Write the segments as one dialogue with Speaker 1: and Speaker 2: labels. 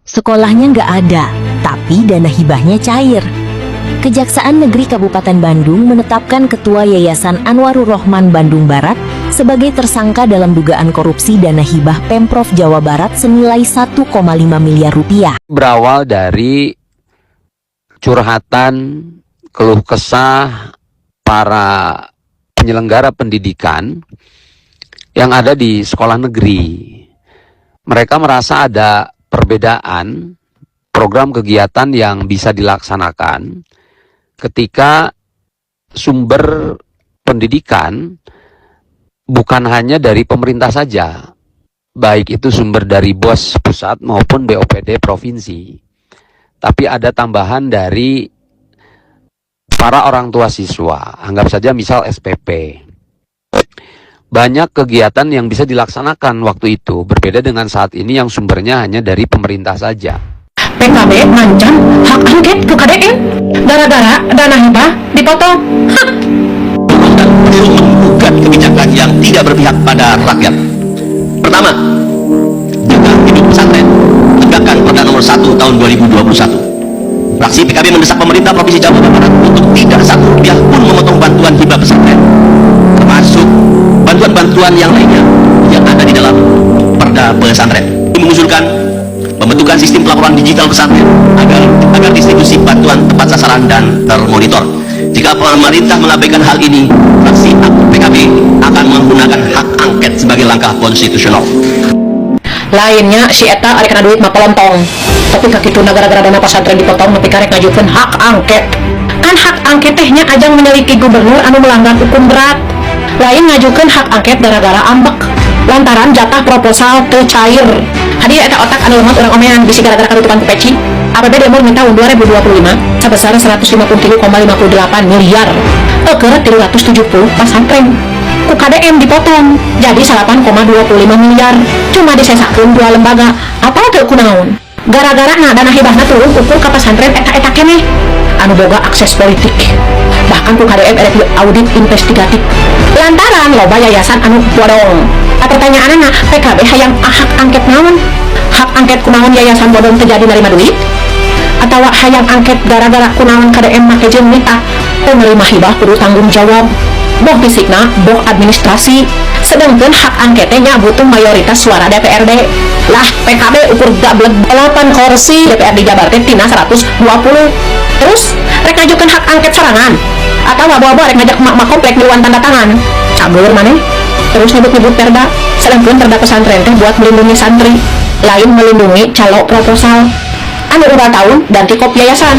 Speaker 1: Sekolahnya nggak ada, tapi dana hibahnya cair. Kejaksaan Negeri Kabupaten Bandung menetapkan Ketua Yayasan Anwarur Rohman Bandung Barat sebagai tersangka dalam dugaan korupsi dana hibah Pemprov Jawa Barat senilai 1,5 miliar rupiah.
Speaker 2: Berawal dari curhatan, keluh kesah para penyelenggara pendidikan yang ada di sekolah negeri. Mereka merasa ada perbedaan program kegiatan yang bisa dilaksanakan ketika sumber pendidikan bukan hanya dari pemerintah saja, baik itu sumber dari BOS pusat maupun BOPD provinsi, tapi ada tambahan dari para orang tua siswa, anggap saja misal SPP. Banyak kegiatan yang bisa dilaksanakan waktu itu, berbeda dengan saat ini yang sumbernya hanya dari pemerintah saja.
Speaker 3: PKB ngancam hak angket ke KDM gara-gara dana hibah dipotong.
Speaker 4: Dan perlu menggugat kebijakan yang tidak berpihak pada rakyat. Pertama, jaga hidup pesantren, tegakkan Perda Nomor 1 Tahun 2021. Fraksi PKB mendesak pemerintah Provinsi Jawa Barat untuk tidak satu rupiah pun memotong bantuan hibah pesantren, termasuk bantuan-bantuan yang lainnya yang ada di dalam Perda Pesantren. Mengusulkan pembentukan sistem pelaporan digital pesantren agar distribusi bantuan tepat sasaran dan termonitor. Jika pemerintah mengabaikan hal ini, fraksi PKB akan menggunakan hak angket sebagai langkah konstitusional.
Speaker 3: Lainnya si eta ari kana duit mah pelontong. Tapi kakituna gara-gara dana pesantren dipotong nepi karek ngajukeun hak angket. Kan hak angket tehnya ajang menyeliki gubernur anu melanggar hukum berat. Lain ngajukeun hak angket gara-gara ambek lantaran jatah proposal teu cair. Hadir eta otak anu lemot urang omean bisi gara-gara karutukan ku peci. APBD mun tahun 2025 sebesar 153,58 miliar. Eukeut 370 pesantren. Ku KDM dipotong jadi 8,25 miliar. Cuma disesakeun dua lembaga. Apa teu kunaon? Gara-gara dana hibahna turun ukur ka pesantren eta-eta keneh anu boga akses politik. Bahkan ku KDM erek audit investigatif. Lantaran loba yayasan anu bodong. Pertanyaanna PKB hayang hak angket naon? Hak angket kunaon yayasan bodong terjadi nerima duit? Atau hayang angket gara-gara kunaon KDM make jeung mita penerima hibah kudu tanggung jawab? Boh fisikna, boh administrasi. Sedangkan hak angketnya butuh mayoritas suara DPRD. Lah PKB ukur gablek 8 kursi DPRD Jabar teh tina 120. Terus rek ngajukeun hak angket serangan atau bawa-bawa rek ngajak mak-mak komplek miluan tanda tangan. Cabeur maneh. Terus nyebut-nyebut perda, sedangkan perda pesantren teh buat melindungi santri, lain melindungi calo proposal. Anu udah tahun ganti kop yayasan.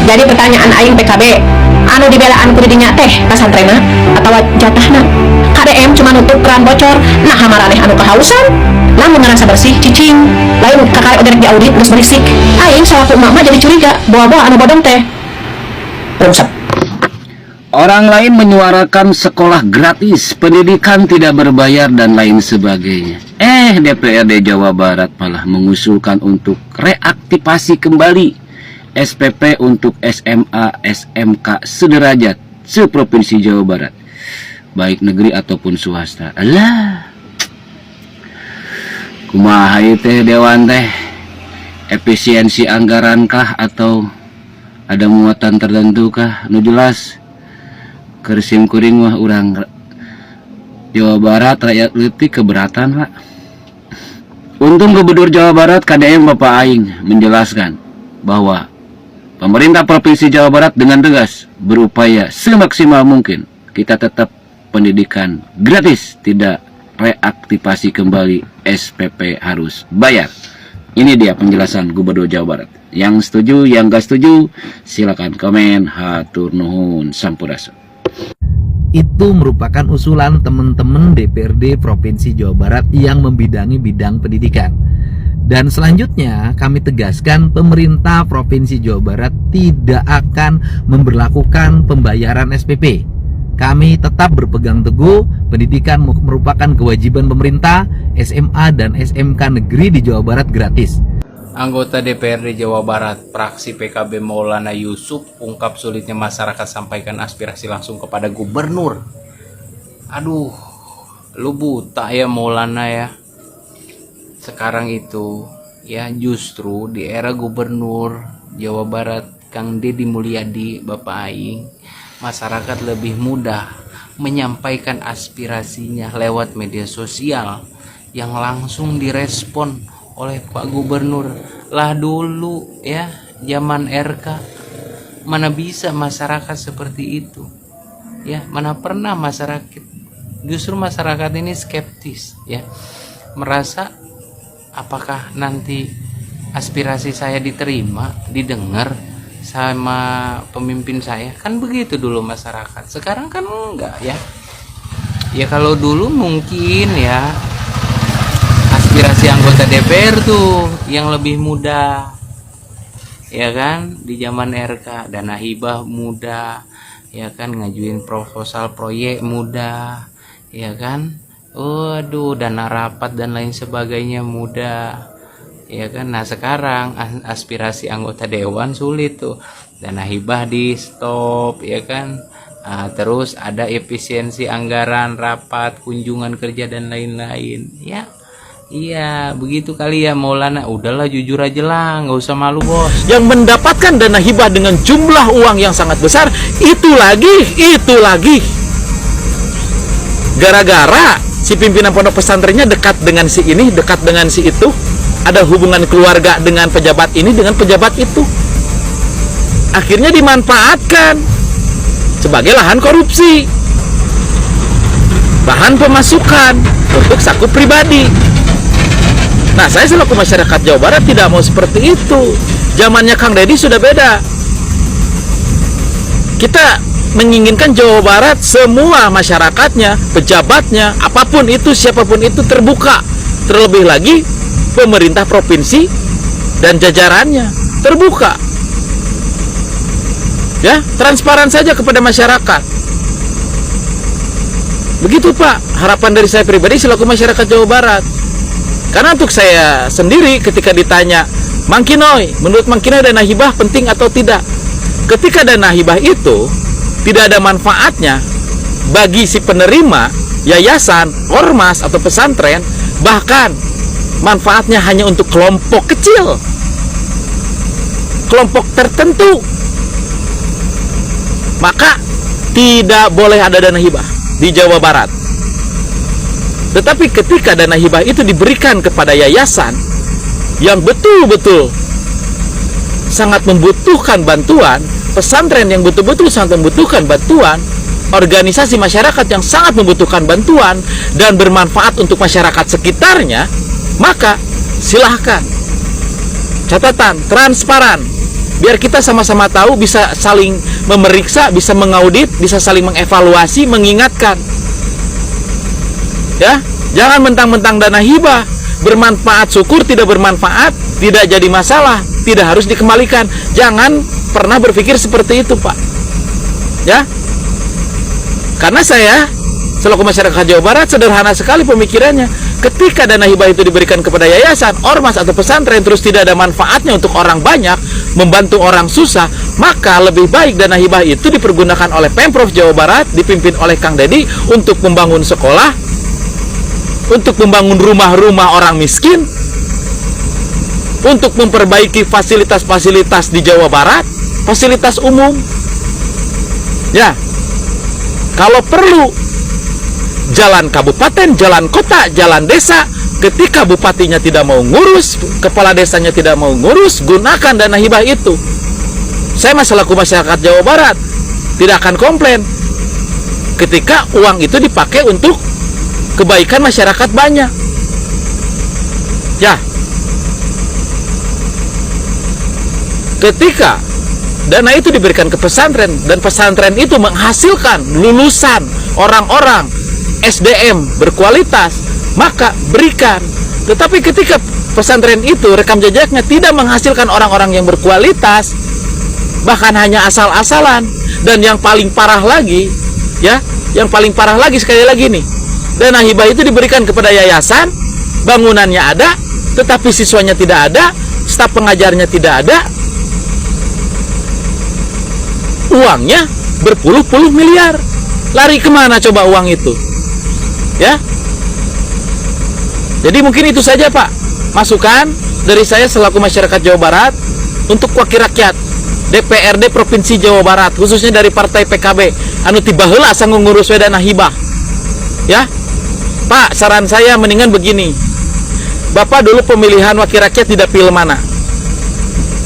Speaker 3: Jadi pertanyaan aing PKB, anu dibelaan kudu dinya teh pesantrenna atau jatahna? KDM cuma nutup keran bocor, nah maraneh anu kehausan, lamun ngerasa bersih cicing, lain kakak udah di audit terus berisik. Aing selaku emak jadi curiga, bawa-bawa anu bodong teh. Rumsep.
Speaker 5: Orang lain menyuarakan sekolah gratis, pendidikan tidak berbayar, dan lain sebagainya. DPRD Jawa Barat malah mengusulkan untuk reaktivasi kembali SPP untuk SMA, SMK sederajat seprovinsi Jawa Barat, baik negeri ataupun swasta. Alah, kumaha ieu teh dewan teh? Efisiensi anggaran kah atau ada muatan tertentu kah? Nu jelas kersim kuring mah urang Jawa Barat rakyat leutik keberatan, Pak. Untung Gubernur Jawa Barat KDM Bapak Aing menjelaskan bahwa pemerintah Provinsi Jawa Barat dengan tegas berupaya semaksimal mungkin kita tetap pendidikan gratis, tidak reaktivasi kembali SPP harus bayar. Ini dia penjelasan Gubernur Jawa Barat. Yang setuju, yang gak setuju, silakan komen. Hatur nuhun, sampurasun.
Speaker 6: Itu merupakan usulan teman-teman DPRD Provinsi Jawa Barat yang membidangi bidang pendidikan. Dan selanjutnya kami tegaskan pemerintah Provinsi Jawa Barat tidak akan memberlakukan pembayaran SPP. Kami tetap berpegang teguh pendidikan merupakan kewajiban pemerintah. SMA dan SMK negeri di Jawa Barat gratis.
Speaker 7: Anggota DPRD Jawa Barat, fraksi PKB Maulana Yusuf, ungkap sulitnya masyarakat sampaikan aspirasi langsung kepada gubernur. Aduh, lu buta ya Maulana ya. Sekarang itu ya justru di era Gubernur Jawa Barat Kang Deddy Mulyadi Bapak Aing, masyarakat lebih mudah menyampaikan aspirasinya lewat media sosial yang langsung direspon oleh Pak Gubernur. Lah dulu ya zaman RK mana bisa masyarakat seperti itu ya, mana pernah masyarakat, justru masyarakat ini skeptis ya, merasa apakah nanti aspirasi saya diterima, didengar sama pemimpin saya, kan begitu dulu masyarakat. Sekarang kan enggak ya. Ya kalau dulu mungkin ya aspirasi anggota DPR tuh yang lebih mudah, ya kan, di zaman RK dana hibah mudah, ya kan, ngajuin proposal proyek mudah, ya kan, waduh, dana rapat dan lain sebagainya mudah, ya kan. Nah sekarang aspirasi anggota dewan sulit tuh, dana hibah di stop, ya kan. Nah, terus ada efisiensi anggaran, rapat, kunjungan kerja dan lain-lain ya. Iya begitu kali ya Maulana. Udahlah jujur aja lah, nggak usah malu bos.
Speaker 8: Yang mendapatkan dana hibah dengan jumlah uang yang sangat besar, itu lagi gara-gara si pimpinan pondok pesantrennya dekat dengan si ini, dekat dengan si itu, ada hubungan keluarga dengan pejabat ini, dengan pejabat itu, akhirnya dimanfaatkan sebagai lahan korupsi, bahan pemasukan untuk saku pribadi. Nah, saya selaku masyarakat Jawa Barat tidak mau seperti itu. Zamannya Kang Deddy sudah beda. Kita menginginkan Jawa Barat semua masyarakatnya, pejabatnya, apapun itu, siapapun itu terbuka. Terlebih lagi pemerintah provinsi dan jajarannya terbuka. Ya, transparan saja kepada masyarakat. Begitu Pak, harapan dari saya pribadi selaku masyarakat Jawa Barat. Karena untuk saya sendiri ketika ditanya, Mang Kinoy, menurut Mang Kinoy dana hibah penting atau tidak? Ketika dana hibah itu tidak ada manfaatnya bagi si penerima, yayasan, ormas atau pesantren, bahkan manfaatnya hanya untuk kelompok kecil, kelompok tertentu, maka tidak boleh ada dana hibah di Jawa Barat. Tetapi ketika dana hibah itu diberikan kepada yayasan yang betul-betul sangat membutuhkan bantuan, pesantren yang betul-betul sangat membutuhkan bantuan, organisasi masyarakat yang sangat membutuhkan bantuan dan bermanfaat untuk masyarakat sekitarnya, maka silahkan. Catatan, transparan, biar kita sama-sama tahu, bisa saling memeriksa, bisa mengaudit, bisa saling mengevaluasi, mengingatkan. Ya, jangan mentang-mentang dana hibah bermanfaat syukur, tidak bermanfaat tidak jadi masalah, tidak harus dikembalikan. Jangan pernah berpikir seperti itu, Pak. Ya, karena saya selaku masyarakat Jawa Barat sederhana sekali pemikirannya. Ketika dana hibah itu diberikan kepada yayasan, ormas atau pesantren terus tidak ada manfaatnya untuk orang banyak, membantu orang susah, maka lebih baik dana hibah itu dipergunakan oleh Pemprov Jawa Barat dipimpin oleh Kang Deddy untuk membangun sekolah, untuk membangun rumah-rumah orang miskin, untuk memperbaiki fasilitas-fasilitas di Jawa Barat, fasilitas umum. Ya, kalau perlu jalan kabupaten, jalan kota, jalan desa, ketika bupatinya tidak mau ngurus, kepala desanya tidak mau ngurus, gunakan dana hibah itu. Saya selaku masyarakat Jawa Barat tidak akan komplain ketika uang itu dipakai untuk kebaikan masyarakat banyak. Ya, ketika dana itu diberikan ke pesantren dan pesantren itu menghasilkan lulusan orang-orang SDM berkualitas, maka berikan. Tetapi ketika pesantren itu rekam jejaknya tidak menghasilkan orang-orang yang berkualitas, bahkan hanya asal-asalan, dan yang paling parah lagi, ya, yang paling parah lagi sekali lagi nih, dana hibah itu diberikan kepada yayasan, bangunannya ada, tetapi siswanya tidak ada, staf pengajarnya tidak ada, uangnya berpuluh-puluh miliar. Lari kemana coba uang itu? Ya, jadi mungkin itu saja Pak, masukan dari saya selaku masyarakat Jawa Barat untuk wakil rakyat DPRD Provinsi Jawa Barat, khususnya dari Partai PKB, anu tiba heula asa ngurus we dana hibah. Ya, Pak, saran saya mendingan begini. Bapak dulu pemilihan wakil rakyat di dapil mana?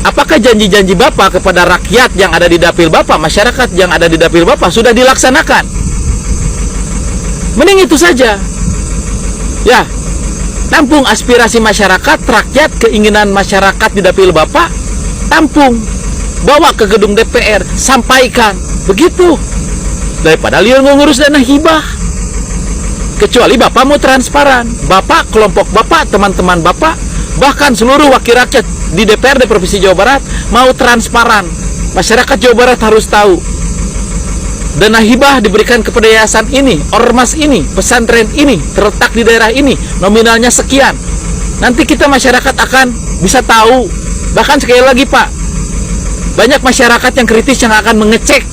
Speaker 8: Apakah janji-janji Bapak kepada rakyat yang ada di dapil Bapak, masyarakat yang ada di dapil Bapak sudah dilaksanakan? Mending itu saja. Ya, tampung aspirasi masyarakat, rakyat, keinginan masyarakat di dapil Bapak, tampung, bawa ke gedung DPR, sampaikan, begitu. Daripada liur ngurus dana hibah. Kecuali Bapak mau transparan, Bapak, kelompok Bapak, teman-teman Bapak, bahkan seluruh wakil rakyat di DPRD Provinsi Jawa Barat mau transparan. Masyarakat Jawa Barat harus tahu dana hibah diberikan kepada yayasan ini, ormas ini, pesantren ini, terletak di daerah ini, nominalnya sekian. Nanti kita masyarakat akan bisa tahu. Bahkan sekali lagi Pak, banyak masyarakat yang kritis yang akan mengecek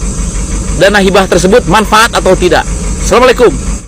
Speaker 8: dana hibah tersebut manfaat atau tidak. Assalamualaikum.